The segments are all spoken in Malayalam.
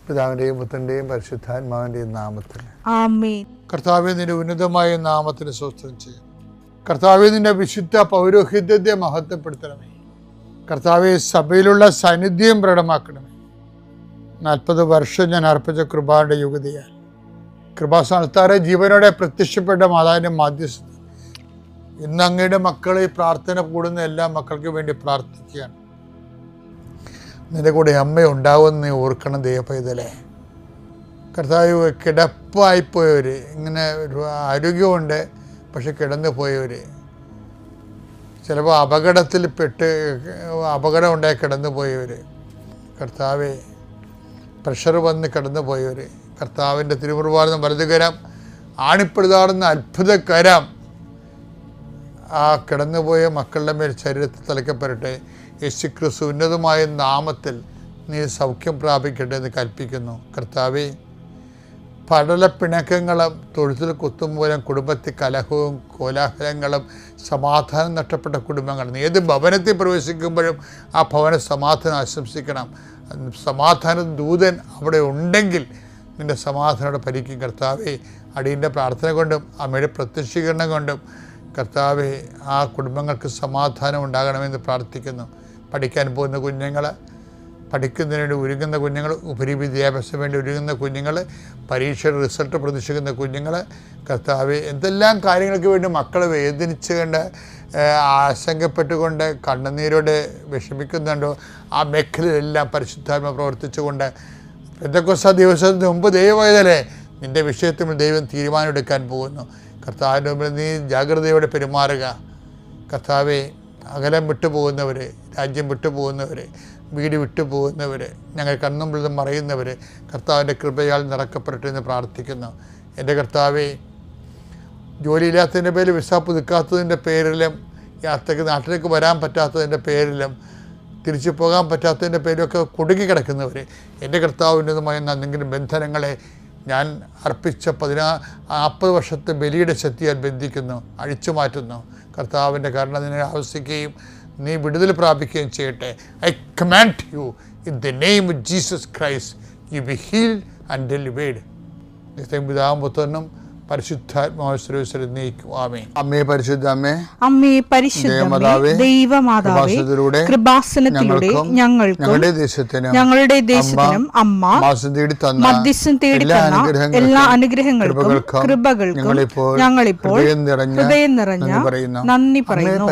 പിതാവിൻ്റെയും പുത്രൻ്റെയും പരിശുദ്ധാത്മാവിൻ്റെയും നാമത്തിൽ ആമേൻ. കർത്താവേ, നിന്റെ ഉന്നതമായ നാമത്തിന് സ്തോത്രം ചെയ്യും. കർത്താവേ, നിന്റെ വിശുദ്ധ പൗരോഹിത്യത്തെ മഹത്വപ്പെടുത്തണമേ. കർത്താവേ, സഭയിലുള്ള സാന്നിധ്യം പ്രകടമാക്കണമേ. 40 വർഷം ഞാൻ അർപ്പിച്ച കൃപാന്റെ യുഗതിയാൽ കൃപാസ്ഥാനത്താറെ ജീവനോടെ പ്രത്യക്ഷപ്പെട്ട മാതാവിൻ്റെ മാധ്യസ്ഥത ഇന്ന് അങ്ങയുടെ മക്കളെ പ്രാർത്ഥന കൂടുന്ന എല്ലാ മക്കൾക്കും വേണ്ടി പ്രാർത്ഥിക്കുകയാണ്. നിന്റെ കൂടെ അമ്മ ഉണ്ടാവുമെന്ന് നീ ഓർക്കണം ദൈവപൈതലേ. കർത്താവ്, കിടപ്പായിപ്പോയവർ, ഇങ്ങനെ ഒരു ആരോഗ്യമുണ്ട് പക്ഷെ കിടന്നു പോയവർ, ചിലപ്പോൾ അപകടം ഉണ്ടായി കിടന്നു പോയവർ, കർത്താവെ പ്രഷർ വന്ന് കിടന്നു പോയവർ, കർത്താവിൻ്റെ തിരുമുറുവാർന്ന വലതുകരം ആണിപ്പെടുതാറുന്ന അത്ഭുതകരം ആ കിടന്നുപോയ മക്കളുടെ മേൽ ശരീരത്തിൽ തലയ്ക്കപ്പെടട്ടെ. യേശുക്രിസ്തു ഉന്നതമായ നാമത്തിൽ നീ സൗഖ്യം പ്രാപിക്കട്ടെ എന്ന് കൽപ്പിക്കുന്നു. കർത്താവേ, പടലപ്പിണക്കങ്ങളും തൊഴുത്തിൽ കുത്തുമൂലം കുടുംബത്തിൽ കലഹവും കോലാഹലങ്ങളും സമാധാനം നഷ്ടപ്പെട്ട കുടുംബങ്ങൾ, നീ ഏത് ഭവനത്തിൽ പ്രവേശിക്കുമ്പോഴും ആ ഭവന സമാധാനം ആശംസിക്കണം. സമാധാന ദൂതൻ അവിടെ ഉണ്ടെങ്കിൽ നിൻ്റെ സമാധാനോടെ ഭരിക്കും. കർത്താവേ, അടിയൻ്റെ പ്രാർത്ഥന കൊണ്ടും അമ്മയുടെ പ്രത്യക്ഷീകരണം കൊണ്ടും കർത്താവെ ആ കുടുംബങ്ങൾക്ക് സമാധാനം ഉണ്ടാകണമെന്ന് പ്രാർത്ഥിക്കുന്നു. പഠിക്കാൻ പോകുന്ന കുഞ്ഞുങ്ങൾ, പഠിക്കുന്നതിന് വേണ്ടി ഒരുങ്ങുന്ന കുഞ്ഞുങ്ങൾ, ഉപരിവിദ്യാഭ്യാസം വേണ്ടി ഒരുങ്ങുന്ന കുഞ്ഞുങ്ങൾ, പരീക്ഷയുടെ റിസൾട്ട് പ്രതീക്ഷിക്കുന്ന കുഞ്ഞുങ്ങൾ, കർത്താവെ എന്തെല്ലാം കാര്യങ്ങൾക്ക് വേണ്ടി മക്കൾ വേദനിച്ചുകൊണ്ട് ആശങ്കപ്പെട്ടുകൊണ്ട് കണ്ണുനീരോടെ വിഷമിക്കുന്നുണ്ടോ ആ മേഖലയിലെല്ലാം പരിശുദ്ധാത്മ പ്രവർത്തിച്ചുകൊണ്ട് പെന്തക്കോസ്താ ദിവസത്തിന് മുമ്പ് ദൈവവേദനേ നിൻ്റെ വിഷയത്തിൽ ദൈവം തീരുമാനമെടുക്കാൻ പോകുന്നു. കർത്താവിൻ്റെ മുമ്പിൽ നീ ജാഗ്രതയോടെ പെരുമാറുക. കർത്താവെ, അകലം വിട്ടുപോകുന്നവർ, രാജ്യം വിട്ടുപോകുന്നവർ, വീട് വിട്ടുപോകുന്നവർ, ഞങ്ങൾ കണ്ണുമ്പിൽ മറയുന്നവർ കർത്താവിൻ്റെ കൃപയാൽ നിറക്കപ്പെടട്ടെ എന്ന് പ്രാർത്ഥിക്കുന്നു. എൻ്റെ കർത്താവെ, ജോലിയില്ലാത്തതിൻ്റെ പേരിൽ വിസ പുതുക്കാത്തതിൻ്റെ പേരിലും നാട്ടിലേക്ക് വരാൻ പറ്റാത്തതിൻ്റെ പേരിലും തിരിച്ചു പോകാൻ പറ്റാത്തതിൻ്റെ പേരിലൊക്കെ കുടുങ്ങിക്കിടക്കുന്നവർ, എൻ്റെ കർത്താവിൻ്റെതുമായ എന്തെങ്കിലും ബന്ധനങ്ങളെ ഞാൻ അർപ്പിച്ച 40 വർഷത്തെ ബലിയുടെ ശക്തിയാൽ ബന്ധിക്കുന്നു, അഴിച്ചു മാറ്റുന്നു. കർത്താവിൻ്റെ കരുണ നിന്നെ ആവശ്യിക്കുകയും നീ വിടുതൽ പ്രാപിക്കുകയും ചെയ്യട്ടെ. I command you in the name of Jesus Christ, you be healed and delivered. പിതാവും പുത്രനും പരിശുദ്ധാത്മാവിനെ നീക്കും. ആമേൻ. അമ്മേ പരിശുദ്ധ അമ്മേ, അമ്മേ പരിശുദ്ധ ദൈവമാതാവേ, കൃപാസനത്തിലൂടെ ഞങ്ങൾക്കും ഞങ്ങളുടെ ദേശത്തിനും അമ്മ മധ്യസ്ഥം തേടി തന്ന എല്ലാ അനുഗ്രഹങ്ങൾക്കും കൃപകൾക്കും ഞങ്ങളിപ്പോൾ ഹൃദയം നിറഞ്ഞ നന്ദി പറയുന്നു.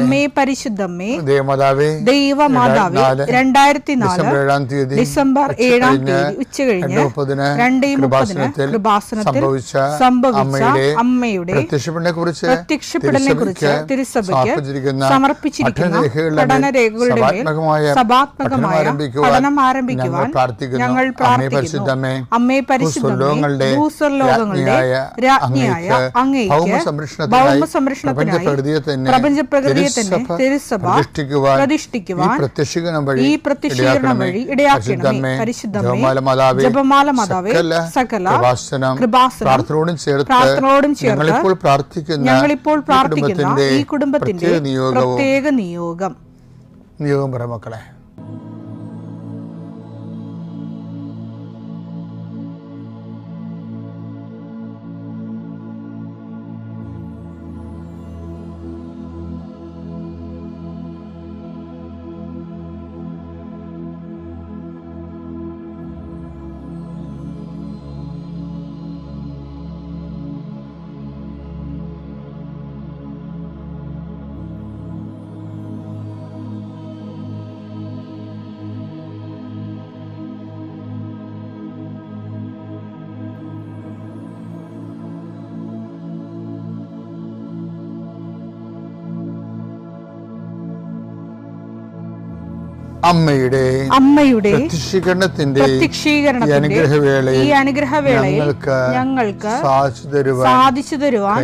അമ്മേ പരിശുദ്ധമ്മേ, ദൈവമാതാവേ, 2004 ഡിസംബർ 7 ഉച്ചകഴിഞ്ഞ് 2:30 കൃപാസനത്തിൽ സംഭവിച്ച അമ്മയുടെ പ്രത്യക്ഷപ്പെടലിനെക്കുറിച്ച് തിരുസഭയ്ക്ക് സമർപ്പിച്ചിരിക്കുന്ന പഠനരേഖകളുടെ മേൽ സഭാത്മകമായ പഠനം ആരംഭിക്കുവാൻ ഞങ്ങൾ പ്രാർത്ഥിക്കുന്നു. അമ്മേ പരിശുദ്ധമേ, ഭൂസ്വർലോകങ്ങളുടെ രാജ്ഞിയായ അങ്ങേയ്ക്ക് ഭൗമസംരക്ഷണത്തിനായി പ്രപഞ്ചപ്രകൃതിയെ തന്നെ തിരുസഭ പ്രതിഷ്ഠിക്കുവാൻ ഈ പ്രത്യക്ഷീകരണം വഴി ഇടയാക്കണമേ. പരിശുദ്ധമേ, ജപമാല മാതാവേ, സകല കൃപാസനം പ്രാർത്ഥനയോടും ചേർത്ത് ഞങ്ങളിപ്പോൾ പ്രാർത്ഥിക്കുന്ന ഈ കുടുംബത്തിന്റെ പ്രത്യേക നിയോഗം പറ മക്കളെ. അമ്മയുടെ പ്രത്യക്ഷീകരണത്തിന്റെ ഈ അനുഗ്രഹവേളയിൽ ഞങ്ങൾക്ക് സാധിച്ചു തരുവാൻ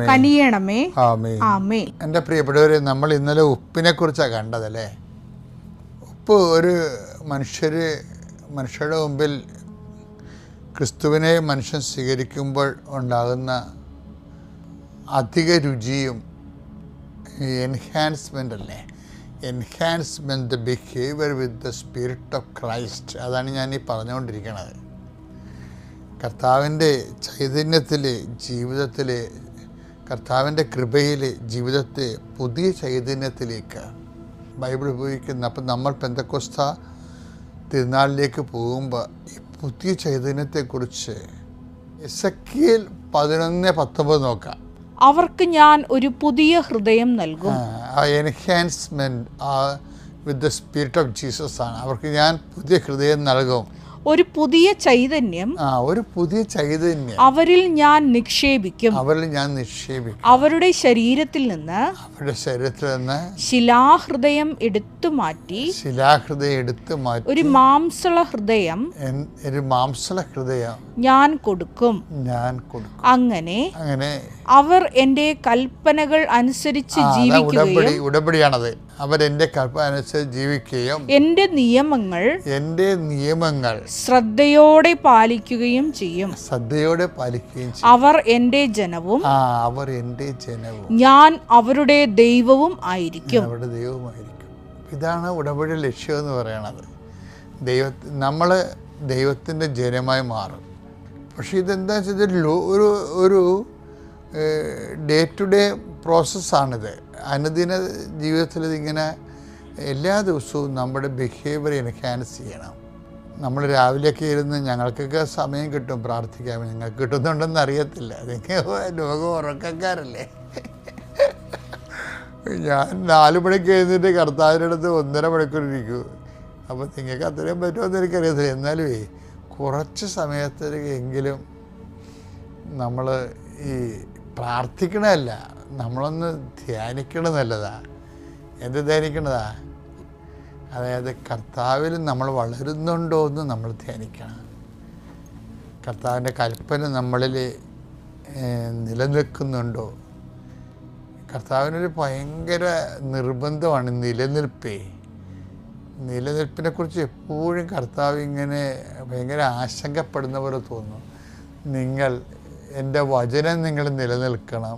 കനിയണമേ. ആമേൻ. എൻ്റെ പ്രിയപ്പെട്ടവരെ, നമ്മൾ ഇന്നലെ ഉപ്പിനെ കുറിച്ചാണ് കണ്ടതല്ലേ. ഉപ്പ് ഒരു മനുഷ്യരുടെ മുമ്പിൽ ക്രിസ്തുവിനെ മനുഷ്യൻ സ്വീകരിക്കുമ്പോൾ ഉണ്ടാകുന്ന അധിക രുചിയും എൻഹാൻസ്മെൻ്റ് അല്ലേ. Enhancement the behaviour with the spirit of Christ. അതാണ് ഞാൻ ഈ പറഞ്ഞുകൊണ്ടിരിക്കുന്നത്. കർത്താവിൻ്റെ ചൈതന്യത്തിൽ ജീവിതത്തിൽ, കർത്താവിൻ്റെ കൃപയിൽ ജീവിതത്തെ പുതിയ ചൈതന്യത്തിലേക്ക് ബൈബിൾ ഉപയോഗിക്കുന്ന. അപ്പം നമ്മൾ പെന്തക്കോസ്ത തിരുനാളിലേക്ക് പോകുമ്പോൾ ഈ പുതിയ ചൈതന്യത്തെക്കുറിച്ച് എസെക്കിയേൽ 11:19 നോക്കാം. അവർക്ക് ഞാൻ ഒരു പുതിയ ഹൃദയം നൽകും. Enhancement with the spirit of Jesus ആണ്. അവർക്ക് ഞാൻ പുതിയ ഹൃദയം നൽകും. ഒരു പുതിയ ചൈതന്യം, ഒരു പുതിയ ചൈതന്യം അവരിൽ ഞാൻ നിക്ഷേപിക്കും. അവരുടെ ശരീരത്തിൽ നിന്ന് ശിലാഹൃദയം എടുത്തു മാറ്റി ഒരു മാംസള ഹൃദയം ഞാൻ കൊടുക്കും. അങ്ങനെ അവർ എൻ്റെ കൽപ്പനകൾ അനുസരിച്ച് ജീവിക്കുകയും, ഉടമ്പടിയാണത്, അവരെന്റെ കൽപ്പന അനുസരിച്ച് ജീവിക്കുകയും എൻ്റെ നിയമങ്ങൾ ശ്രദ്ധയോടെ പാലിക്കുകയും ചെയ്യും. അവർ എൻ്റെ ജനവും ഞാൻ അവരുടെ ദൈവവും ആയിരിക്കും. ഇതാണ് ഉടമ്പടിയുടെ ലക്ഷ്യം എന്ന് പറയുന്നത്. നമ്മൾ ദൈവത്തിൻ്റെ ജനമായി മാറും. പക്ഷെ ഇതെന്താ വെച്ചാൽ ഒരു ഡേ ടു ഡേ പ്രോസസ്സാണിത്. അനുദിന ജീവിതത്തിൽ ഇതിങ്ങനെ എല്ലാ ദിവസവും നമ്മുടെ ബിഹേവിയർ എൻഹാൻസ് ചെയ്യണം. നമ്മൾ രാവിലെയൊക്കെ ഇരുന്ന് ഞങ്ങൾക്കൊക്കെ സമയം കിട്ടും പ്രാർത്ഥിക്കാൻ. നിങ്ങൾക്ക് കിട്ടുന്നുണ്ടെന്ന് അറിയത്തില്ല, നിങ്ങൾ ലോകം ഉറക്കക്കാരല്ലേ. ഞാൻ 4 മണിക്ക് എഴുന്നിട്ട് കർത്താവിൻ്റെ അടുത്ത് 1.5 മണിക്കൂർ ഇരിക്കും. അപ്പോൾ നിങ്ങൾക്ക് അത്രയും പറ്റുമെന്ന് എനിക്കറിയത്തില്ല. എന്നാലും കുറച്ച് സമയത്തേക്കെങ്കിലും നമ്മൾ ഈ പ്രാർത്ഥിക്കണമല്ല, നമ്മളൊന്ന് ധ്യാനിക്കണം നല്ലതാണ്. എന്ത് ധ്യാനിക്കണതാ? അതായത് കർത്താവിൽ നമ്മൾ വളരുന്നുണ്ടോ എന്ന് നമ്മൾ ധ്യാനിക്കണം. കർത്താവിൻ്റെ കൽപ്പന നമ്മളിൽ നിലനിൽക്കുന്നുണ്ടോ? കർത്താവിനൊരു ഭയങ്കര നിർബന്ധമാണ് നിലനിൽപ്പിനെക്കുറിച്ച് എപ്പോഴും കർത്താവ് ഇങ്ങനെ ഭയങ്കര ആശങ്കപ്പെടുന്ന പോലെ തോന്നും. എൻ്റെ വചനം നിങ്ങൾ നിലനിൽക്കണം,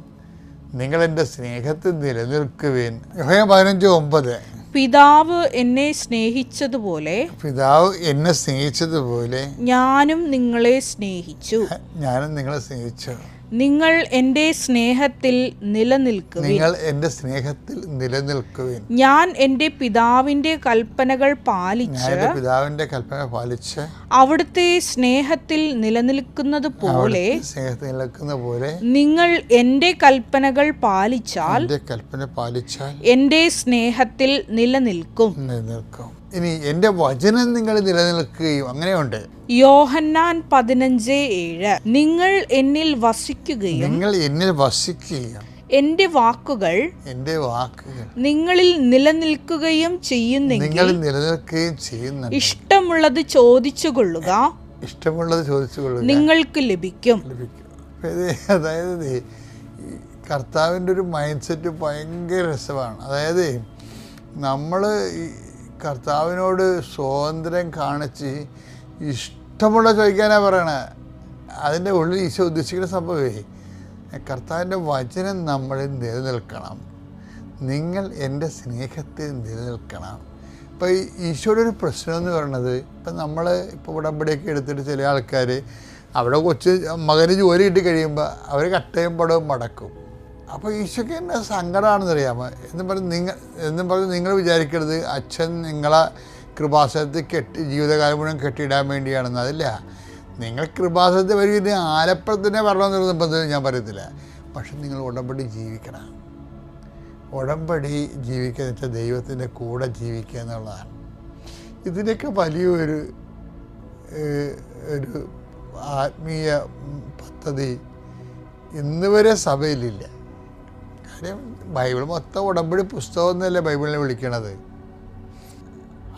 നിങ്ങൾ എൻ്റെ സ്നേഹത്തിൽ നിലനിൽക്കുവേൻ. യോഹന്നാൻ 15:9 പിതാവ് എന്നെ സ്നേഹിച്ചതുപോലെ ഞാനും നിങ്ങളെ സ്നേഹിച്ചു. നിങ്ങൾ എൻ്റെ സ്നേഹത്തിൽ നിലനിൽക്കുവിൻ. ഞാൻ എൻ്റെ പിതാവിൻ്റെ കൽപ്പനകൾ പാലിച്ച് അവിടുത്തെ സ്നേഹത്തിൽ നിലനിൽക്കുന്നത് പോലെ നിങ്ങൾ എൻ്റെ കൽപ്പനകൾ പാലിച്ചാൽ എൻ്റെ സ്നേഹത്തിൽ നിലനിൽക്കും. ഇനി എൻ്റെ വചനം നിങ്ങൾ നിലനിൽക്കുകയും, അങ്ങനെയുണ്ട്. യോഹന്നാൻ 15:7 നിങ്ങൾ എന്നിൽ വസിക്കുകയും എൻ്റെ വാക്കുകൾ നിങ്ങളിൽ നിലനിൽക്കുകയും ചെയ്യുന്നെങ്കിൽ ഇഷ്ടമുള്ളത് ചോദിച്ചു കൊള്ളുക, നിങ്ങൾക്ക് ലഭിക്കും. അതായത് കർത്താവിൻ്റെ ഒരു മൈൻഡ് സെറ്റ് ഭയങ്കര രസമാണ്. അതായത് നമ്മൾ കർത്താവിനോട് സ്വാതന്ത്ര്യം കാണിച്ച് ഇഷ്ടമുള്ള ചോദിക്കാനാണ് പറയണത്. അതിൻ്റെ ഉള്ളിൽ ഈശോ ഉദ്ദേശിക്കുന്ന സംഭവമേ കർത്താവിൻ്റെ വചനം നമ്മളിൽ നിലനിൽക്കണം. നിങ്ങൾ എൻ്റെ സ്നേഹത്തിൽ നിലനിൽക്കണം. ഇപ്പോൾ ഈശോയുടെ ഒരു പ്രശ്നം എന്ന് പറയുന്നത്, ഇപ്പം നമ്മൾ ഇപ്പോൾ ഉടമ്പടിയൊക്കെ എടുത്തിട്ട് ചില ആൾക്കാർ അവിടെ മകന് ജോലി കിട്ടി കഴിയുമ്പോൾ അവർ കട്ടയും പടവും മടക്കും. അപ്പോൾ ഈശോയ്ക്ക് എന്നെ സങ്കടമാണെന്നറിയാമോ എന്നും പറഞ്ഞ് നിങ്ങൾ വിചാരിക്കരുത് അച്ഛൻ നിങ്ങളെ കൃപാസനത്തിൽ ജീവിതകാലം മുഴുവൻ കെട്ടിയിടാൻ വേണ്ടിയാണെന്ന്. അതില്ല, നിങ്ങൾ കൃപാസനത്തിൽ വരുന്ന ആലപ്പുറത്തിനെ വരണമെന്ന് നിർബന്ധം ഞാൻ പറയത്തില്ല. പക്ഷെ നിങ്ങൾ ഉടമ്പടി ജീവിക്കണം. ഉടമ്പടി ജീവിക്കുക എന്ന് വെച്ചാൽ ദൈവത്തിൻ്റെ കൂടെ ജീവിക്കുക എന്നുള്ളതാണ്. ഇതിനൊക്കെ വലിയൊരു ആത്മീയ പദ്ധതി ഇന്ന് വരെ സഭയിലില്ല. കാര്യം ബൈബിൾ മൊത്തം ഉടമ്പടി പുസ്തകം എന്നല്ലേ ബൈബിളിനെ വിളിക്കണത്.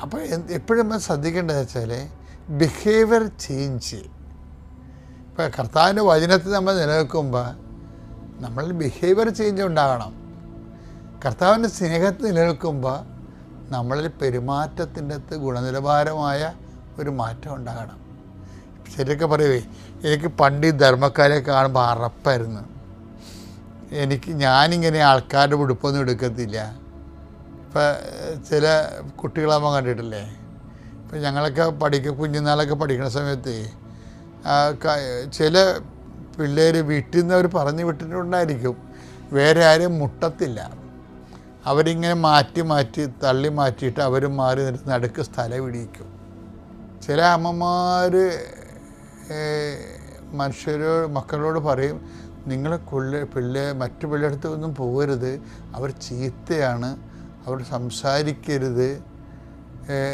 അപ്പോൾ എപ്പോഴും നമ്മൾ ശ്രദ്ധിക്കേണ്ടത് വെച്ചാൽ ബിഹേവിയർ ചേഞ്ച്. ഇപ്പോൾ കർത്താവിൻ്റെ വചനത്തിൽ നമ്മൾ നിലനിൽക്കുമ്പോൾ നമ്മളിൽ ബിഹേവിയർ ചേഞ്ച് ഉണ്ടാകണം. കർത്താവിൻ്റെ സ്നേഹത്തിൽ നിലനിൽക്കുമ്പോൾ നമ്മളിൽ പെരുമാറ്റത്തിൻ്റെ അകത്ത് ഗുണനിലവാരമായ ഒരു മാറ്റം ഉണ്ടാകണം. ശരിയൊക്കെ പറയുവേ, എനിക്ക് പണ്ട് ഈ ധർമ്മക്കാരെ കാണുമ്പോൾ അറപ്പായിരുന്നു. ഞാനിങ്ങനെ ആൾക്കാരുടെ ഉടുപ്പൊന്നും എടുക്കത്തില്ല. ഇപ്പം ചില കുട്ടികളാകുമ്പോൾ കണ്ടിട്ടില്ലേ, ഇപ്പം ഞങ്ങളൊക്കെ കുഞ്ഞുനാളൊക്കെ പഠിക്കുന്ന സമയത്ത് ചില പിള്ളേർ വീട്ടിൽ നിന്ന് അവർ പറഞ്ഞു വിട്ടിട്ടുണ്ടായിരിക്കും, വേറെ ആരും മുട്ടത്തില്ല. അവരിങ്ങനെ മാറ്റി തള്ളി മാറ്റിയിട്ട് അവർ മാറി നിന്നിട്ട് നടുക്ക് സ്ഥലം ഇടിയിക്കും. ചില അമ്മമാർ മക്കളോട് പറയും, നിങ്ങൾ മറ്റു പിള്ളേരുടെ ഒന്നും പോകരുത്, അവർ ചീത്തയാണ്, അവർ സംസാരിക്കരുത്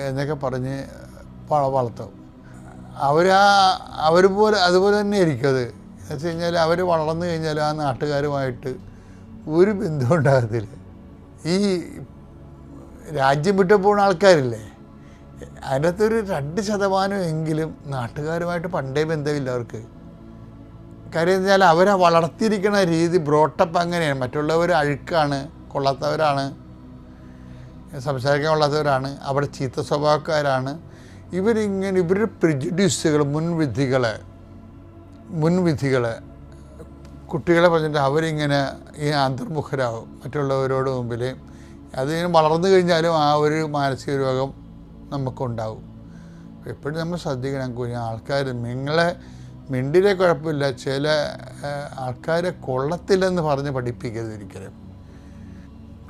എന്നൊക്കെ പറഞ്ഞ് വളർത്തും. അതുപോലെ തന്നെ ആയിരിക്കും അത്. എന്ന് വെച്ച് കഴിഞ്ഞാൽ അവർ വളർന്നു കഴിഞ്ഞാൽ ആ നാട്ടുകാരുമായിട്ട് ഒരു ബന്ധം ഉണ്ടാകത്തില്ല. ഈ രാജ്യം വിട്ടു പോകുന്ന ആൾക്കാരില്ലേ, അതിനകത്തൊരു 2% നാട്ടുകാരുമായിട്ട് പണ്ടേ ബന്ധമില്ല അവർക്ക്. കാര്യം എന്ന് വെച്ചാൽ അവരെ വളർത്തിയിരിക്കുന്ന രീതി ബ്രോട്ടപ്പ് അങ്ങനെയാണ്. മറ്റുള്ളവർ അഴുക്കാണ്, കൊള്ളാത്തവരാണ്, സംസാരിക്കാൻ കൊള്ളാത്തവരാണ്, അവിടെ ചീത്ത സ്വഭാവക്കാരാണ്. ഇവരുടെ പ്രിജുഡ്യൂസുകൾ, മുൻവിധികൾ കുട്ടികളെ പറഞ്ഞിട്ട് അവരിങ്ങനെ ഈ അന്തർമുഖരാകും മറ്റുള്ളവരോട് മുമ്പിൽ. അതിങ്ങനെ വളർന്നു കഴിഞ്ഞാലും ആ ഒരു മാനസിക രോഗം നമുക്കുണ്ടാവും. എപ്പോഴും നമ്മൾ ശ്രദ്ധിക്കണം. ആൾക്കാർ നിങ്ങളെ മിണ്ടിലെ കുഴപ്പമില്ല, ചില ആൾക്കാരെ കൊള്ളത്തില്ലെന്ന് പറഞ്ഞ് പഠിപ്പിക്കരുത് ഒരിക്കലും.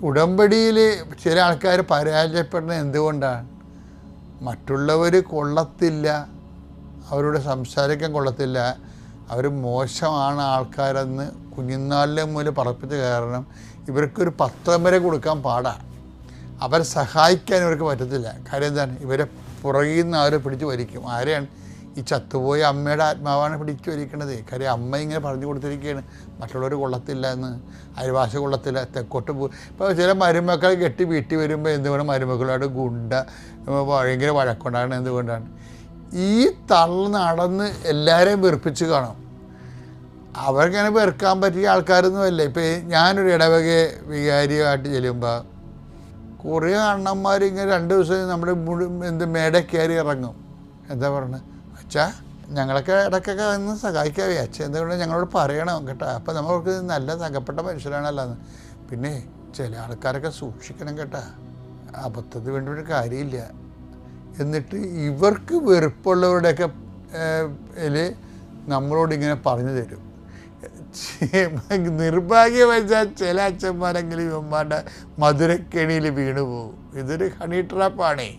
ഉടമ്പടിയിൽ ചില ആൾക്കാർ പരാജയപ്പെടുന്നത് എന്തുകൊണ്ടാണ്? മറ്റുള്ളവർ കൊള്ളത്തില്ല, അവരോട് സംസാരിക്കാൻ കൊള്ളത്തില്ല, അവർ മോശമാണ് ആൾക്കാരെന്ന് കുഞ്ഞുനാളിലെ മുതൽ പറപ്പിച്ച കാരണം ഇവർക്കൊരു പത്രം വരെ കൊടുക്കാൻ പാടാണ്. അവരെ സഹായിക്കാൻ ഇവർക്ക് പറ്റത്തില്ല. കാര്യം എന്താണ്? ഇവരെ പുറകിൽ നിന്ന് അവരെ പിടിച്ച് വലിക്കും. ആരെയാണ്? ഈ ചത്തുപോയ അമ്മയുടെ ആത്മാവാണ് പിടിച്ചു വലിക്കണത്. കാര്യം അമ്മ ഇങ്ങനെ പറഞ്ഞു കൊടുത്തിരിക്കുകയാണ്, മറ്റുള്ളവർ കൊള്ളത്തില്ല എന്ന്, അയൽവാസി കൊള്ളത്തില്ല, തെക്കോട്ട് ഇപ്പോൾ ചില മരുമക്കൾ കെട്ടി വീട്ടിൽ വരുമ്പോൾ എന്തുകൊണ്ട് മരുമക്കളോട് ഭയങ്കര വഴക്കുണ്ടാകണം? എന്തുകൊണ്ടാണ്? ഈ നടന്ന് എല്ലാവരെയും വെറുപ്പിച്ച് കാണും. അവർക്കങ്ങനെ വെറുക്കാൻ പറ്റിയ ആൾക്കാരൊന്നുമല്ല. ഇപ്പോൾ ഞാനൊരു ഇടവക വികാരിയായിട്ട് ചെല്ലുമ്പോൾ കുറേ അണ്ണന്മാരിങ്ങനെ 2 ദിവസം നമ്മുടെ മേട കയറി ഇറങ്ങും. എന്താ പറയുന്നത്? അച്ഛാ ഞങ്ങളൊക്കെ ഇടയ്ക്കൊക്കെ വന്ന് സഹായിക്കാവേ, അച്ഛൻ എന്തുകൊണ്ട് ഞങ്ങളോട് പറയണം കേട്ടോ, അപ്പോൾ നമ്മൾക്ക് നല്ല തകപ്പെട്ട മനുഷ്യരാണല്ലോ എന്ന്. പിന്നെ ചില ആൾക്കാരൊക്കെ സൂക്ഷിക്കണം കേട്ടോ, അബദ്ധത്തിന് വേണ്ടി ഒരു കാര്യമില്ല. എന്നിട്ട് ഇവർക്ക് വെറുപ്പുള്ളവരുടെയൊക്കെ നമ്മളോടിങ്ങനെ പറഞ്ഞു തരും. നിർഭാഗ്യവശാൽ ചില അച്ഛന്മാരെങ്കിലും ഇവന്മാരുടെ മധുരക്കെണിയിൽ വീണു പോകും. ഇതൊരു ഹണി ട്രാപ്പാണേ.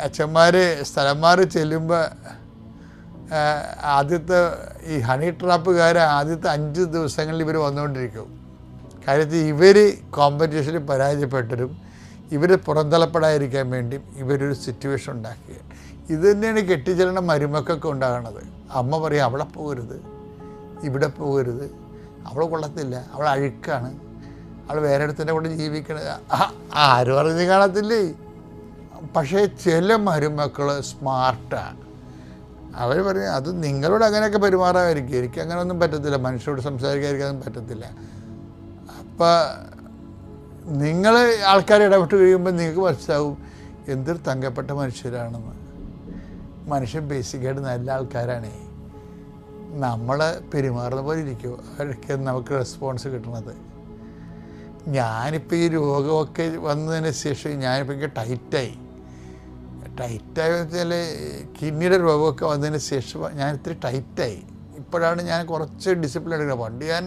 അച്ഛന്മാർ സ്ഥലം മാറി ചെല്ലുമ്പോൾ ആദ്യത്തെ ഈ ഹണി ട്രാപ്പുകാർ ആദ്യത്തെ 5 ദിവസങ്ങളിൽ ഇവർ വന്നുകൊണ്ടിരിക്കും. കാര്യത്തിൽ ഇവർ കോമ്പറ്റീഷനിൽ പരാജയപ്പെട്ടരും ഇവർ പുറന്തള്ളപ്പെടാതിരിക്കാൻ വേണ്ടി ഇവരൊരു സിറ്റുവേഷൻ ഉണ്ടാക്കുക. ഇത് തന്നെയാണ് കെട്ടിച്ചെല്ലണ മരുമക്കൊക്കെ ഉണ്ടാകണത്. അമ്മ പറയും അവിടെ പോകരുത്, ഇവിടെ പോകരുത്, അവൾ കൊള്ളത്തില്ല, അവൾ അഴുക്കാണ്, അവൾ വേറെ ഇടത്തിൻ്റെ കൂടെ ജീവിക്കണത്. ആരും അറിഞ്ഞ് കാണത്തില്ലേ? പക്ഷേ ചില മരുമക്കൾ സ്മാർട്ടാണ്. അവർ പറയും അത് നിങ്ങളോട് അങ്ങനെയൊക്കെ പെരുമാറാമായിരിക്കും, എനിക്ക് അങ്ങനെയൊന്നും പറ്റത്തില്ല, മനുഷ്യരോട് സംസാരിക്കാതിരിക്കാനൊന്നും പറ്റത്തില്ല. അപ്പം നിങ്ങൾ ആൾക്കാരെ ഇടപെട്ട് കഴിയുമ്പോൾ നിങ്ങൾക്ക് മനസ്സിലാവും എന്തൊരു തങ്കപ്പെട്ട മനുഷ്യരാണെന്ന്. മനുഷ്യൻ ബേസിക്കായിട്ട് നല്ല ആൾക്കാരാണേ. നമ്മൾ പെരുമാറുന്ന പോലെ ഇരിക്കും അവർക്ക് നമുക്ക് റെസ്പോൺസ് കിട്ടുന്നത്. ഞാനിപ്പോൾ ഈ രോഗമൊക്കെ വന്നതിന് ശേഷം ഞാനിപ്പോൾ എനിക്ക് ടൈറ്റായി വെച്ചാൽ കിഡ്നിയുടെ രോഗമൊക്കെ വന്നതിന് ശേഷം ഞാൻ ഇത്തിരി ടൈറ്റായി. ഇപ്പോഴാണ് ഞാൻ കുറച്ച് ഡിസിപ്ലിൻ എടുക്കുന്നത്. പണ്ട് ഞാൻ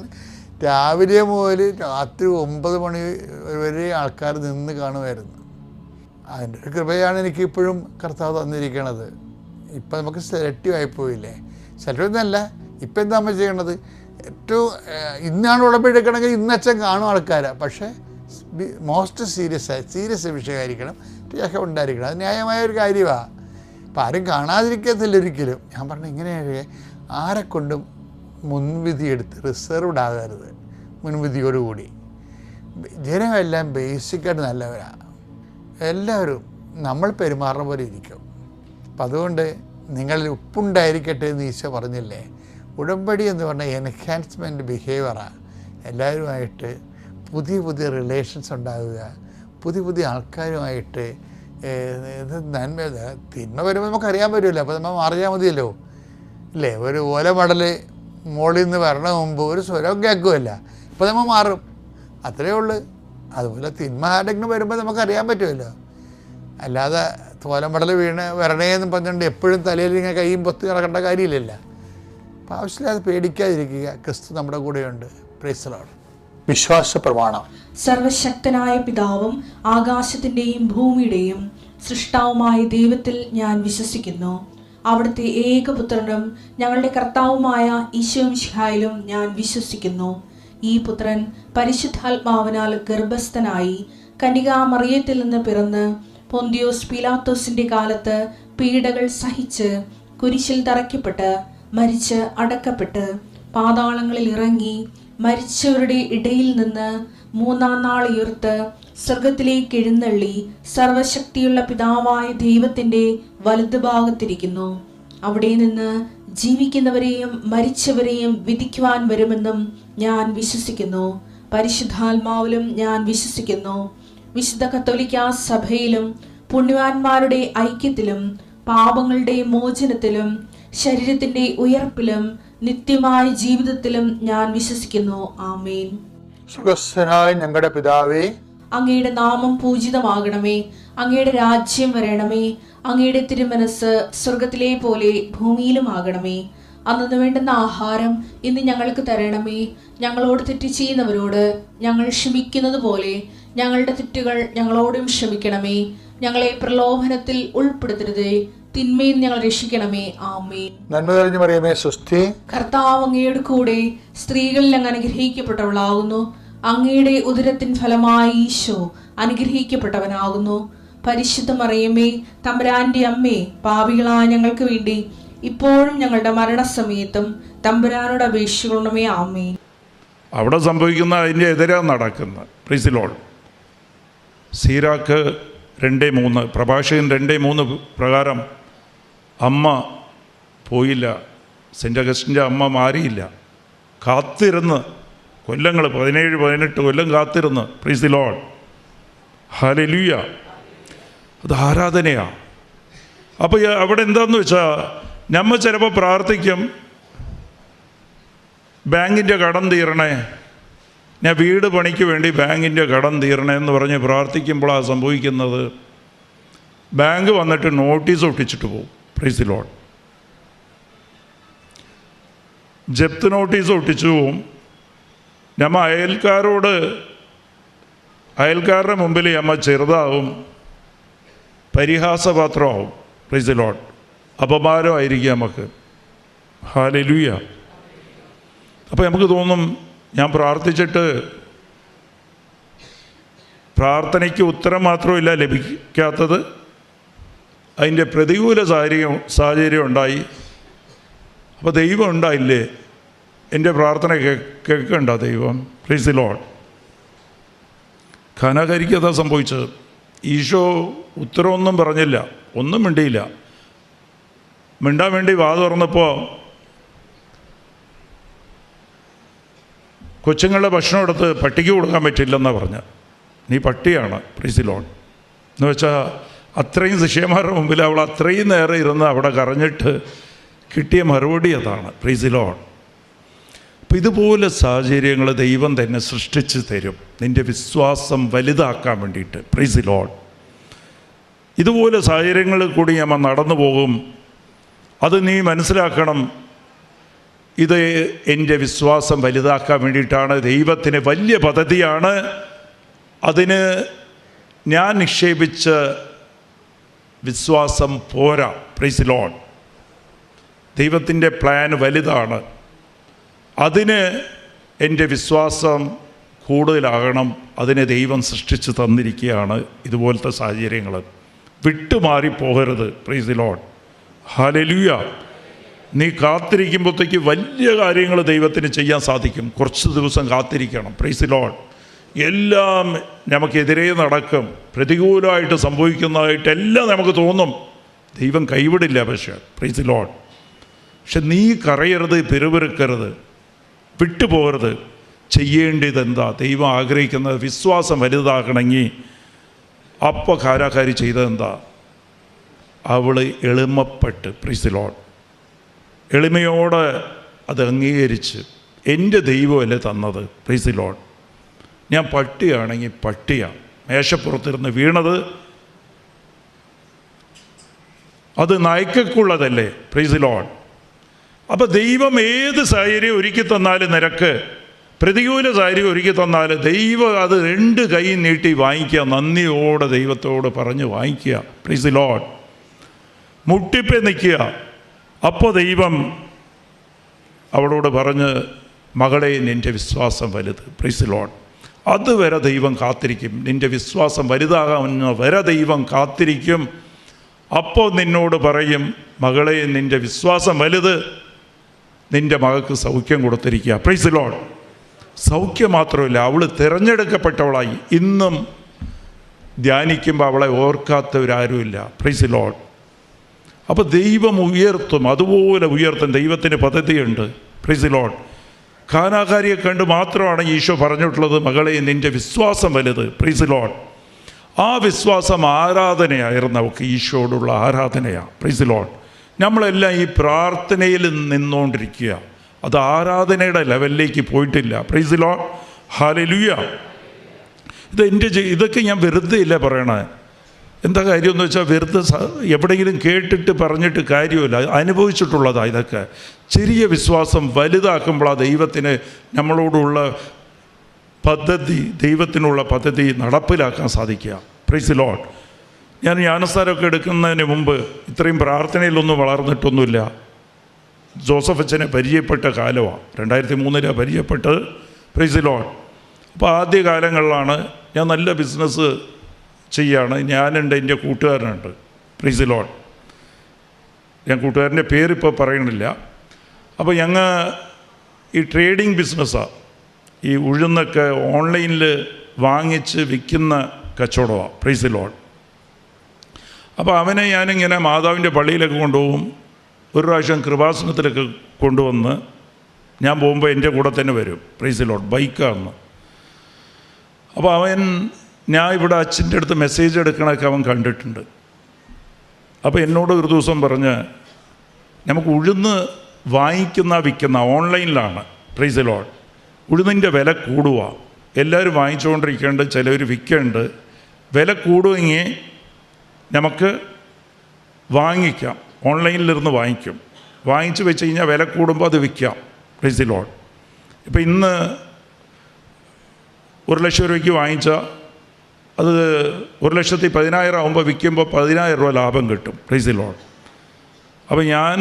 രാവിലെ മുതൽ രാത്രി 9 മണി വരെ ആൾക്കാർ നിന്ന് കാണുമായിരുന്നു. അതിൻ്റെ ഒരു കൃപയാണ് എനിക്കിപ്പോഴും കർത്താവ് തന്നിരിക്കണത്. ഇപ്പം നമുക്ക് സെലക്റ്റീവ് ആയിപ്പോയില്ലേ. സെലക്റ്റീവ് എന്നല്ല, ഇപ്പം എന്താ നമ്മൾ ചെയ്യണത്? ഏറ്റവും ഇന്നാണ് ഉടമ്പെടുക്കണമെങ്കിൽ ഇന്നച്ഛൻ കാണും ആൾക്കാരാണ്. പക്ഷേ മോസ്റ്റ് സീരിയസ് വിഷയമായിരിക്കണം, ഒക്കെ ഉണ്ടായിരിക്കണം. അത് ന്യായമായ ഒരു കാര്യമാണ്. അപ്പം ആരും കാണാതിരിക്കത്തില്ല ഒരിക്കലും. ഞാൻ പറഞ്ഞു ഇങ്ങനെയാണ് ആരെക്കൊണ്ടും മുൻവിധിയെടുത്ത് റിസർവ്ഡ് ആകരുത്. മുൻവിധിയോടുകൂടി ജനമെല്ലാം ബേസിക്കായിട്ട് നല്ലവരാണ്. എല്ലാവരും നമ്മൾ പെരുമാറുന്ന പോലെ ഇരിക്കും. അപ്പം അതുകൊണ്ട് നിങ്ങളിൽ ഉപ്പുണ്ടായിരിക്കട്ടെ എന്ന് ഈശോ പറഞ്ഞില്ലേ. ഉടമ്പടി എന്ന് പറഞ്ഞാൽ എൻഹാൻസ്മെൻറ്റ് ബിഹേവിയറാണ്. എല്ലാവരുമായിട്ട് പുതിയ റിലേഷൻസ് ഉണ്ടാകുക, പുതിയ ആൾക്കാരുമായിട്ട് നന്മ തിന്മ വരുമ്പോൾ നമുക്കറിയാൻ പറ്റുമല്ലോ. അപ്പോൾ നമ്മൾ അറിയാൻ മതിയല്ലോ അല്ലേ. ഒരു ഓലമടൽ മുകളിൽ നിന്ന് വരണ മുമ്പ് ഒരു സ്വരം കേൾക്കുമല്ല, അപ്പോൾ നമ്മൾ മാറും. അത്രയേ ഉള്ളൂ. അതുപോലെ തിന്മ ആരെങ്കിലും വരുമ്പോൾ നമുക്കറിയാൻ പറ്റുമല്ലോ. അല്ലാതെ തോലമടൽ വീണ് വരണേന്ന് പറഞ്ഞുകൊണ്ട് എപ്പോഴും തലയിൽ ഇങ്ങനെ കൈയും പൊത്തി നടക്കേണ്ട കാര്യമില്ലല്ല. അപ്പോൾ ആവശ്യമില്ലാതെ പേടിക്കാതിരിക്കുക. ക്രിസ്തു നമ്മുടെ കൂടെയുണ്ട്. Price the Lord. വിശ്വാസ പ്രമാണം. സർവശക്തനായ പിതാവും ആകാശത്തിൻ്റെയും ഭൂമിയുടെയും സൃഷ്ടാവുമായ ദൈവത്തിൽ ഞാൻ വിശ്വസിക്കുന്നു. അവിടുത്തെ ഏകപുത്രനും ഞങ്ങളുടെ കർത്താവുമായ ഈശോമിശിഹായിലും ഞാൻ വിശ്വസിക്കുന്നു. ഈ പുത്രൻ പരിശുദ്ധാത്മാവിനാൽ ഗർഭസ്ഥനായി കന്യകാമറിയത്തിൽ നിന്ന് പിറന്ന് പൊന്തിയോസ് പീലാത്തോസിന്റെ കാലത്ത് പീഡകൾ സഹിച്ച് കുരിശിൽ തറയ്ക്കപ്പെട്ട് മരിച്ച് അടക്കപ്പെട്ട് പാതാളങ്ങളിൽ ഇറങ്ങി മരിച്ചവരുടെ ഇടയിൽ നിന്ന് മൂന്നാം നാൾ ഉയർത്ത് സ്വർഗത്തിലേക്ക് എഴുന്നള്ളി സർവശക്തിയുള്ള പിതാവായ ദൈവത്തിന്റെ വലതുഭാഗത്തിരിക്കുന്നു. അവിടെ നിന്ന് ജീവിക്കുന്നവരെയും മരിച്ചവരെയും വിധിക്കുവാൻ വരുമെന്നും ഞാൻ വിശ്വസിക്കുന്നു. പരിശുദ്ധാത്മാവിലും ഞാൻ വിശ്വസിക്കുന്നു. വിശുദ്ധ കത്തോലിക്കാ സഭയിലും പുണ്യവാന്മാരുടെ ഐക്യത്തിലും പാപങ്ങളുടെ മോചനത്തിലും ശരീരത്തിന്റെ ഉയർപ്പിലും നിത്യമായ ജീവിതത്തിലും ഞാൻ വിശ്വസിക്കുന്നു. ആമേൻ. സുഖസ്ഥനായ ഞങ്ങളുടെ പിതാവേ, അങ്ങയുടെ നാമം പൂജിതമാകണമേ. അങ്ങയുടെ രാജ്യം വരണമേ. അങ്ങയുടെ തിരുമനസ് സ്വർഗത്തിലെ പോലെ ഭൂമിയിലുമാകണമേ. അന്നു വേണ്ടുന്ന ആഹാരം ഇന്ന് ഞങ്ങൾക്ക് തരണമേ. ഞങ്ങളോട് തെറ്റ് ചെയ്യുന്നവരോട് ഞങ്ങൾ ക്ഷമിക്കുന്നത് പോലെ ഞങ്ങളുടെ തെറ്റുകൾ ഞങ്ങളോടും ക്ഷമിക്കണമേ. ഞങ്ങളെ പ്രലോഭനത്തിൽ ഉൾപ്പെടുത്തരുതേ, തിന്മയിൽ ഞങ്ങൾ രക്ഷിക്കണമേ. ആമേൻ. നന്മ നിറഞ്ഞ മറിയമേ, സ്വസ്തി. കർത്താവ് അങ്ങയുടെ കൂടെ സ്ത്രീകളിൽ അങ്ങ് അനുഗ്രഹിക്കപ്പെട്ടവളാകുന്നു. അങ്ങയുടെ ഉദരത്തിൻ ഫലമായി ഈശോ അനുഗ്രഹിക്കപ്പെട്ടവനാകുന്നു. പരിശുദ്ധ മറിയമേ, തമ്പുരാന്റെ അമ്മേ, പാപികളായ ഞങ്ങൾക്ക് വേണ്ടി ഇപ്പോഴും ഞങ്ങളുടെ മരണസമയത്തും തമ്പുരാനോട് അപേക്ഷിക്കണമേ. ആമേൻ. അവിടെ സംഭവിക്കുന്ന അതിൻ്റെ എതിരാ നടക്കുന്ന. Price the Lord. സീറാക്ക് 2:3 പ്രഭാഷകൻ 2:3 പ്രകാരം അമ്മ പോയില്ല. സെൻ്റ് അഗസ്റ്റിൻ്റെ അമ്മ മാറിയില്ല. കാത്തിരുന്ന് കൊല്ലങ്ങൾ 17-18 കൊല്ലം കാത്തിരുന്ന്. Price the lord. ഹല്ലേലൂയ. അത് ആരാധനയാണ്. അപ്പോൾ അവിടെ എന്താണെന്ന് വെച്ചാൽ നമ്മൾ ചിലപ്പോൾ പ്രാർത്ഥിക്കും, ബാങ്കിൻ്റെ കടം തീരണേ, ഞാൻ വീട് പണിക്ക് വേണ്ടി ബാങ്കിൻ്റെ കടം തീരണേ എന്ന് പറഞ്ഞ് പ്രാർത്ഥിക്കുമ്പോഴാണ് സംഭവിക്കുന്നത്, ബാങ്ക് വന്നിട്ട് നോട്ടീസ് ഒട്ടിച്ചിട്ട് പോകും. Praise the lord. ജപ്തി നോട്ടീസ് ഒട്ടിച്ചു പോവും. നമ്മൾ അയൽക്കാരുടെ മുമ്പിൽ നമ്മൾ ചെറുതാവും, പരിഹാസപാത്രമാവും. Praise the lord. അപമാനമായിരിക്കും നമുക്ക്. ഹല്ലേലൂയ. അപ്പോൾ നമുക്ക് തോന്നും, ഞാൻ പ്രാർത്ഥിച്ചിട്ട് പ്രാർത്ഥനയ്ക്ക് ഉത്തരം മാത്രമില്ല ലഭിക്കാത്തത്, അതിൻ്റെ പ്രതികൂല സാഹചര്യം ഉണ്ടായി. അപ്പോൾ ദൈവം ഉണ്ടായില്ലേ, എൻ്റെ പ്രാർത്ഥന കേൾക്കണ്ട ദൈവം. Price the Lord. ഖനാകരിക്കതാ സംഭവിച്ചത്. ഈശോ ഉത്തരവൊന്നും പറഞ്ഞില്ല, ഒന്നും മിണ്ടിയില്ല. മിണ്ടാൻ വേണ്ടി വാ തുറന്നപ്പോൾ കൊച്ചുങ്ങളുടെ ഭക്ഷണം എടുത്ത് പട്ടിക്ക് കൊടുക്കാൻ പറ്റില്ലെന്നാണ് പറഞ്ഞത്. നീ പട്ടിയാണ്. Price the Lord. എന്ന് വെച്ചാൽ അത്രയും ശിഷ്യന്മാരുടെ മുമ്പിൽ അവൾ അത്രയും നേരം ഇരുന്ന് അവിടെ കരഞ്ഞിട്ട് കിട്ടിയ മറുപടി അതാണ്. Price the Lord. അപ്പോൾ ഇതുപോലെ സാഹചര്യങ്ങൾ ദൈവം തന്നെ സൃഷ്ടിച്ച് തരും, നിൻ്റെ വിശ്വാസം വലുതാക്കാൻ വേണ്ടിയിട്ട്. Price the Lord. ഇതുപോലെ സാഹചര്യങ്ങളിൽ കൂടി നമ്മൾ നടന്നു പോകും. അത് നീ മനസ്സിലാക്കണം, ഇത് എൻ്റെ വിശ്വാസം വലുതാക്കാൻ വേണ്ടിയിട്ടാണ്. ദൈവത്തിന് വലിയ പദ്ധതിയാണ്. അതിന് ഞാൻ നിക്ഷേപിച്ച വിശ്വാസം പോരാ. Price the Lord. ദൈവത്തിൻ്റെ പ്ലാൻ വലുതാണ്. അതിന് എൻ്റെ വിശ്വാസം കൂടുതലാകണം. അതിനെ ദൈവം സൃഷ്ടിച്ച് തന്നിരിക്കുകയാണ്. ഇതുപോലത്തെ സാഹചര്യങ്ങൾ വിട്ടുമാറിപ്പോകരുത്. Praise the lord. ഹല്ലേലൂയ. നീ കാത്തിരിക്കുമ്പോഴത്തേക്ക് വലിയ കാര്യങ്ങൾ ദൈവത്തിന് ചെയ്യാൻ സാധിക്കും. കുറച്ച് ദിവസം കാത്തിരിക്കണം. Price the Lord. എല്ലാം നമുക്കെതിരെ നടക്കും, പ്രതികൂലമായിട്ട് സംഭവിക്കുന്നതായിട്ടെല്ലാം നമുക്ക് തോന്നും. ദൈവം കൈവിടില്ല. പക്ഷേ പ്രൈസ് ദി ലോർഡ്. പക്ഷെ നീ കരയരുത്, പിറുപിറുക്കരുത്, വിട്ടുപോകരുത്. ചെയ്യേണ്ടത് എന്താ? ദൈവം ആഗ്രഹിക്കുന്നത് വിശ്വാസം വലുതാക്കണമെങ്കിൽ അപ്പോൾ കാരാക്കാരി ചെയ്തതെന്താ? അവൾ എളിമപ്പെട്ട്, പ്രൈസ് ദി ലോർഡ്, എളിമയോടെ അത് അംഗീകരിച്ച്, എൻ്റെ ദൈവമല്ലേ തന്നത്. Price the Lord. ഞാൻ പട്ടിയാണെങ്കിൽ പട്ടിയാണ്. മേശപ്പുറത്തിരുന്ന് വീണത് അത് നായ്ക്കുള്ളതല്ലേ? Praise Lord. അപ്പോൾ ദൈവം ഏത് സാഹചര്യം ഒരുക്കി തന്നാലും, നിനക്ക് പ്രതികൂല സാഹചര്യം ഒരുക്കി തന്നാലും ദൈവം അത് 2 കൈ നീട്ടി വാങ്ങിക്കുക, നന്ദിയോടെ ദൈവത്തോട് പറഞ്ഞ് വാങ്ങിക്കുക. Praise Lord. മുട്ടിപ്പേ നിൽക്കുക. അപ്പോൾ ദൈവം അവളോട് പറഞ്ഞ്, മകളെ, നിൻ്റെ വിശ്വാസം വലുത്. Praise Lord. അതുവരെ ദൈവം കാത്തിരിക്കും. നിൻ്റെ വിശ്വാസം വലുതാകാവുന്ന വരെ ദൈവം കാത്തിരിക്കും. അപ്പോൾ നിന്നോട് പറയും, മകളെ, നിൻ്റെ വിശ്വാസം വലുത്, നിൻ്റെ മകൾക്ക് സൗഖ്യം കൊടുത്തിരിക്കുക. Praise Lord. സൗഖ്യം മാത്രമല്ല, അവൾ തിരഞ്ഞെടുക്കപ്പെട്ടവളായി. ഇന്നും ധ്യാനിക്കുമ്പോൾ അവളെ ഓർക്കാത്തവരാരുമില്ല. Praise Lord. അപ്പോൾ ദൈവം ഉയർത്തും, അതുപോലെ ഉയർത്തും. ദൈവത്തിന് പദ്ധതിയുണ്ട്. Praise Lord. കാനാകാരിയെ കണ്ട് മാത്രമാണ് ഈശോ പറഞ്ഞിട്ടുള്ളത്, മകളെ, നിൻ്റെ വിശ്വാസം വലുത്. Praise lord. ആ വിശ്വാസം ആരാധനയായിരുന്നു അവൾക്ക്, ഈശോയോടുള്ള ആരാധനയാണ്. Praise lord. നമ്മളെല്ലാം ഈ പ്രാർത്ഥനയിൽ നിന്നുകൊണ്ടിരിക്കുക, അത് ആരാധനയുടെ ലെവലിലേക്ക് പോയിട്ടില്ല. Praise lord. ഹല്ലേലൂയ. ഇതൊക്കെ ഞാൻ വെറുതെ ഇല്ല പറയണേ. എന്താ കാര്യമെന്ന് വെച്ചാൽ, വെറുതെ എവിടെയെങ്കിലും കേട്ടിട്ട് പറഞ്ഞിട്ട് കാര്യമില്ല, അനുഭവിച്ചിട്ടുള്ളതാണ് ഇതൊക്കെ. ചെറിയ വിശ്വാസം വലുതാക്കുമ്പോഴാണ് ദൈവത്തിന് നമ്മളോടുള്ള പദ്ധതി, ദൈവത്തിനുള്ള പദ്ധതി നടപ്പിലാക്കാൻ സാധിക്കുക. Praise Lord. ഞാൻ ജ്ഞാനസ്നാനമൊക്കെ എടുക്കുന്നതിന് മുമ്പ് ഇത്രയും പ്രാർത്ഥനയിലൊന്നും വളർന്നിട്ടൊന്നുമില്ല. ജോസഫ് അച്ഛനെ പരിചയപ്പെട്ട കാലമാണ്, 2003 പരിചയപ്പെട്ടത്. Praise Lord. അപ്പോൾ ആദ്യ കാലങ്ങളിലാണ് ഞാൻ നല്ല ബിസിനസ് ചെയ്യാണ്. ഞാനുണ്ട്, എൻ്റെ കൂട്ടുകാരനുണ്ട്. Price Lord. ഞാൻ കൂട്ടുകാരൻ്റെ പേരിപ്പോൾ പറയണില്ല. അപ്പോൾ ഞങ്ങൾ ഈ ട്രേഡിങ് ബിസിനസ്സാണ്. ഈ ഉഴുന്നൊക്കെ ഓൺലൈനിൽ വാങ്ങിച്ച് വിൽക്കുന്ന കച്ചവടമാണ്. Praise Lord. അപ്പോൾ അവനെ ഞാനിങ്ങനെ മാതാവിൻ്റെ പള്ളിയിലൊക്കെ കൊണ്ടുപോകും. ഒരു പ്രാവശ്യം കൃപാസനത്തിലൊക്കെ കൊണ്ടുവന്ന് ഞാൻ പോകുമ്പോൾ എൻ്റെ കൂടെ തന്നെ വരും. Praise Lord. ബൈക്കാണ്. അപ്പോൾ ഞാൻ ഇവിടെ അച്ഛൻ്റെ അടുത്ത് മെസ്സേജ് എടുക്കണമൊക്കെ അവൻ കണ്ടിട്ടുണ്ട്. അപ്പോൾ എന്നോട് ഒരു ദിവസം പറഞ്ഞ്, നമുക്ക് ഉഴുന്ന് വിൽക്കുന്ന ഓൺലൈനിലാണ്. Praise Lord. ഉഴുന്നിൻ്റെ വില കൂടുക, എല്ലാവരും വാങ്ങിച്ചുകൊണ്ടിരിക്കേണ്ട, ചിലവർ വിൽക്കേണ്ട. വില കൂടുമെങ്കിൽ നമുക്ക് വാങ്ങിക്കാം, ഓൺലൈനിലിരുന്ന് വാങ്ങിച്ച് വെച്ച് കഴിഞ്ഞാൽ വില കൂടുമ്പോൾ അത് വിൽക്കാം. Praise Lord. ഇപ്പോൾ ഇന്ന് 1,00,000 രൂപയ്ക്ക് വാങ്ങിച്ചാൽ അത് 1,10,000 ആകുമ്പോൾ വിൽക്കുമ്പോൾ 10,000 രൂപ ലാഭം കിട്ടും. Praise Lord. അപ്പോൾ ഞാൻ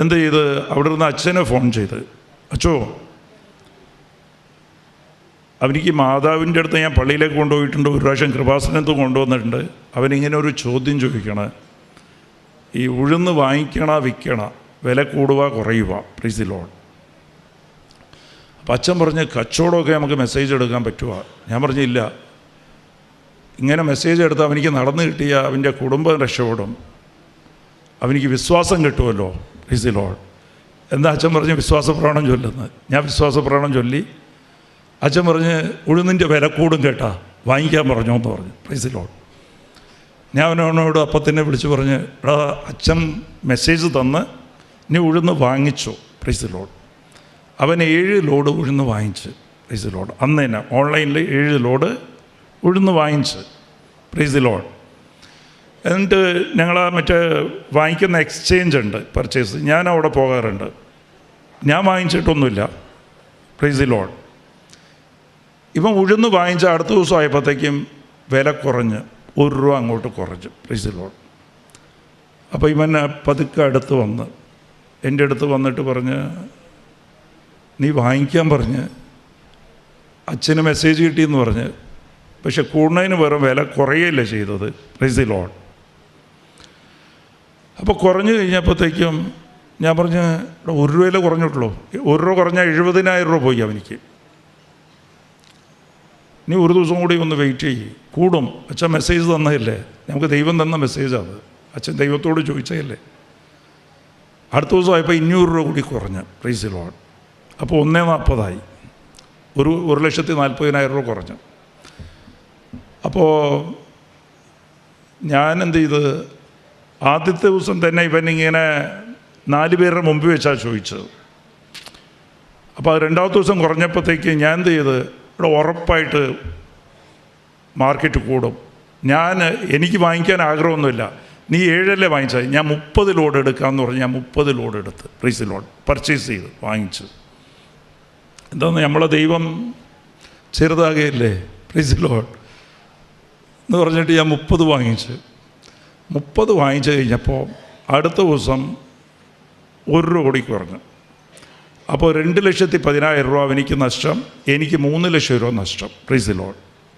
എന്ത് ചെയ്ത്, അവിടെ നിന്ന് അച്ഛനെ ഫോൺ ചെയ്ത്, അച്ഛോ, അവനിക്ക് മാതാവിൻ്റെ അടുത്ത് ഞാൻ പള്ളിയിലേക്ക് കൊണ്ടുപോയിട്ടുണ്ട്, ഒരു പ്രാവശ്യം കൃപാസനത്ത് കൊണ്ടുവന്നിട്ടുണ്ട്. അവനിങ്ങനെ ഒരു ചോദ്യം ചോദിക്കണം, ഈ ഉഴുന്ന് വിൽക്കണ, വില കൂടുക കുറയുക? Praise Lord. അപ്പം അച്ഛൻ പറഞ്ഞ്, കച്ചവടമൊക്കെ നമുക്ക് മെസ്സേജ് എടുക്കാൻ പറ്റുമോ? ഞാൻ പറഞ്ഞില്ല, ഇങ്ങനെ മെസ്സേജ് എടുത്താൽ അവനിക്ക് നടന്നു കിട്ടിയ അവൻ്റെ കുടുംബം രക്ഷപ്പെടും, അവനിക്ക് വിശ്വാസം കിട്ടുമല്ലോ. Praise Lord. എന്താ അച്ഛൻ പറഞ്ഞ് വിശ്വാസപ്രമാണം ചൊല്ലുന്നത്? ഞാൻ വിശ്വാസപ്രമാണം ചൊല്ലി. അച്ഛൻ പറഞ്ഞ്, ഉഴുന്നിൻ്റെ വില കൂടും കേട്ടാ, വാങ്ങിക്കാൻ പറഞ്ഞോ എന്ന് പറഞ്ഞു. Praise Lord. ഞാൻ അവനോട് അപ്പം തന്നെ വിളിച്ച് പറഞ്ഞ്, എടാ, അച്ഛൻ മെസ്സേജ് തന്ന് നീ ഉഴുന്ന് വാങ്ങിച്ചോ? Praise Lord. അവൻ 7 ലോഡ് ഉഴുന്ന് വാങ്ങിച്ച്. Praise Lord. അന്ന് തന്നെ ഓൺലൈനിൽ 7 ലോഡ് ഉഴുന്ന് വാങ്ങിച്ച്. Praise Lord. എന്നിട്ട് ഞങ്ങൾ മറ്റേ വാങ്ങിക്കുന്ന എക്സ്ചേഞ്ച് ഉണ്ട്, പർച്ചേസ്, ഞാൻ അവിടെ പോകാറുണ്ട്. ഞാൻ വാങ്ങിച്ചിട്ടൊന്നുമില്ല. Praise Lord. ഇവൻ ഉഴുന്ന് വാങ്ങിച്ച അടുത്ത ദിവസം ആയപ്പോഴത്തേക്കും വില കുറഞ്ഞ് 1 രൂപ അങ്ങോട്ട് കുറഞ്ഞു. Praise Lord. അപ്പോൾ ഇവൻ പതുക്കെ അടുത്ത് വന്ന് എൻ്റെ അടുത്ത് വന്നിട്ട് പറഞ്ഞ്, നീ വാങ്ങിക്കാൻ പറഞ്ഞ് അച്ഛന് മെസ്സേജ് കിട്ടിയെന്ന് പറഞ്ഞ്, പക്ഷെ കൂടുന്നതിന് പകരം വില കുറയല്ല ചെയ്തത്. Praise Lord. അപ്പോൾ കുറഞ്ഞു കഴിഞ്ഞപ്പോഴത്തേക്കും ഞാൻ പറഞ്ഞ്, 1 രൂപയിലേ കുറഞ്ഞിട്ടുള്ളൂ. 1 രൂപ കുറഞ്ഞാൽ 70,000 രൂപ പോയി അവനിക്ക്. നീ ഒരു ദിവസം കൂടി ഒന്ന് വെയിറ്റ് ചെയ്യ്, കൂടും. അച്ഛൻ മെസ്സേജ് തന്നതല്ലേ, നമുക്ക് ദൈവം തന്ന മെസ്സേജാണ്, അച്ഛൻ ദൈവത്തോട് ചോദിച്ചതല്ലേ. അടുത്ത ദിവസം ആയപ്പോൾ 500 രൂപ കൂടി കുറഞ്ഞ്. Praise Lord. അപ്പോൾ 1,40,000 1,40,000 രൂപ കുറഞ്ഞു. അപ്പോൾ ഞാൻ എന്ത് ചെയ്ത്, ആദ്യത്തെ ദിവസം തന്നെ ഇവനിങ്ങനെ 4 പേരുടെ മുമ്പ് വെച്ചാൽ ചോദിച്ചത്. അപ്പോൾ അത് 2ാമത്തെ ദിവസം കുറഞ്ഞപ്പോഴത്തേക്ക് ഞാൻ എന്ത് ചെയ്ത്, ഇവിടെ ഉറപ്പായിട്ട് മാർക്കറ്റ് കൂടും. എനിക്ക് വാങ്ങിക്കാൻ ആഗ്രഹമൊന്നുമില്ല, നീ 7 വാങ്ങിച്ചാൽ ഞാൻ 30 ലോഡ് എടുക്കാമെന്ന് പറഞ്ഞ് ഞാൻ 30 ലോഡ് എടുത്ത് പ്രൈസ് ലോഡ് പർച്ചേസ് ചെയ്ത് വാങ്ങിച്ചു. എന്താന്ന് നമ്മളെ ദൈവം ചെറുതാകുകയില്ലേ, പ്രൈസ് ലോഡ് എന്ന് പറഞ്ഞിട്ട് ഞാൻ 30 വാങ്ങിച്ചു. 30 വാങ്ങിച്ചു കഴിഞ്ഞപ്പോൾ അടുത്ത ദിവസം 1 കോടി കുറഞ്ഞു. അപ്പോൾ 2,10,000 രൂപ എനിക്ക് നഷ്ടം, എനിക്ക് 3 ലക്ഷം രൂപ നഷ്ടം. Praise load.